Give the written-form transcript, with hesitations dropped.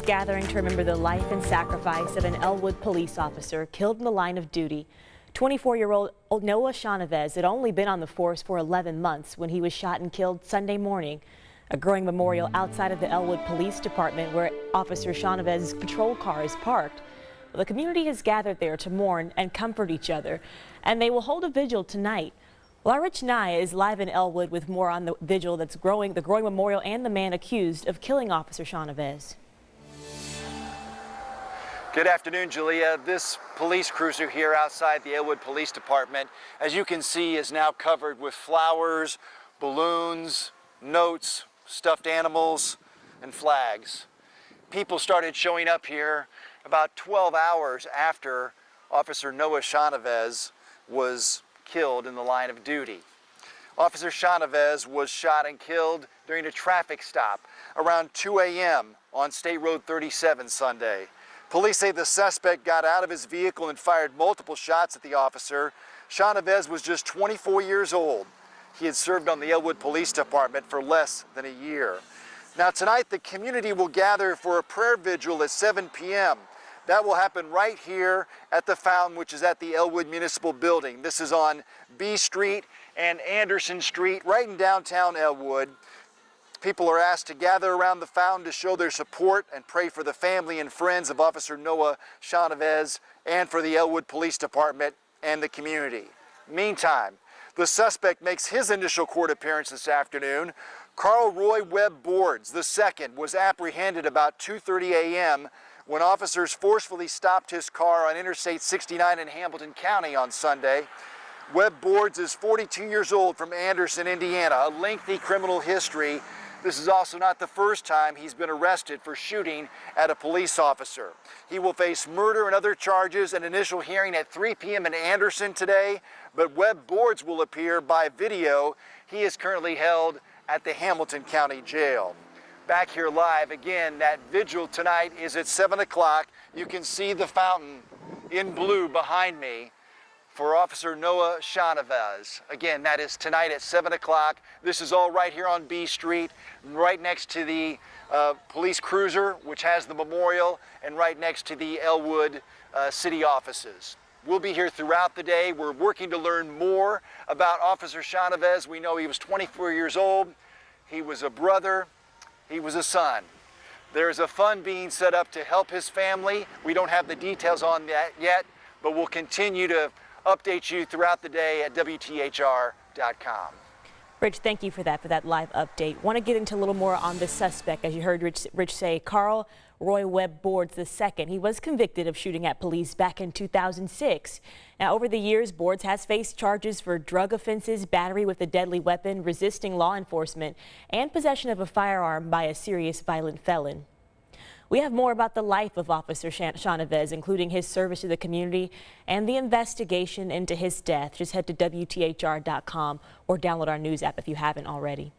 gathering to remember the life and sacrifice of an Elwood police officer killed in the line of duty. 24-year-old Noah Chavez had only been on the force for 11 months when he was shot and killed Sunday morning. A growing memorial outside of the Elwood Police Department where Officer Chavez's patrol car is parked. The community has gathered there to mourn and comfort each other, and they will hold a vigil tonight. Well, Rich Nye is live in Elwood with more on the vigil the growing memorial and the man accused of killing Officer Chavez. Good afternoon, Julia. This police cruiser here outside the Elwood Police Department, as you can see, is now covered with flowers, balloons, notes, stuffed animals, and flags. People started showing up here about 12 hours after Officer Noah Chavez was killed in the line of duty. Officer Chavez was shot and killed during a traffic stop around 2 a.m. on State Road 37 Sunday. Police say the suspect got out of his vehicle and fired multiple shots at the officer. Chavez was just 24 years old. He had served on the Elwood Police Department for less than a year. Now tonight the community will gather for a prayer vigil at 7 p.m. That will happen right here at the fountain, which is at the Elwood Municipal Building. This is on B Street and Anderson Street, right in downtown Elwood. People are asked to gather around the fountain to show their support and pray for the family and friends of Officer Noah Chavez and for the Elwood Police Department and the community. Meantime, the suspect makes his initial court appearance this afternoon. Carl Roy Webb Boards II was apprehended about 2:30 a.m. when officers forcefully stopped his car on Interstate 69 in Hamilton County on Sunday. Webb Boards is 42 years old from Anderson, Indiana, a lengthy criminal history. This is also not the first time he's been arrested for shooting at a police officer. He will face murder and other charges, an initial hearing at 3 p.m. in Anderson today, but Webb Boards will appear by video. He is currently held at the Hamilton County Jail. Back here live, again, that vigil tonight is at 7 o'clock. You can see the fountain in blue behind me for Officer Noah Chavez. Again, that is tonight at 7 o'clock. This is all right here on B Street, right next to the police cruiser, which has the memorial, and right next to the Elwood city offices. We'll be here throughout the day. We're working to learn more about Officer Chavez. We know he was 24 years old. He was a brother. He was a son. There's a fund being set up to help his family. We don't have the details on that yet, but we'll continue to update you throughout the day at WTHR.com. Rich, thank you for that live update. Want to get into a little more on the suspect, as you heard Rich say, Carl Roy Webb Boards II. He was convicted of shooting at police back in 2006. Now, over the years, Boards has faced charges for drug offenses, battery with a deadly weapon, resisting law enforcement, and possession of a firearm by a serious violent felon. We have more about the life of Officer Chavez, including his service to the community and the investigation into his death. Just head to WTHR.com or download our news app if you haven't already.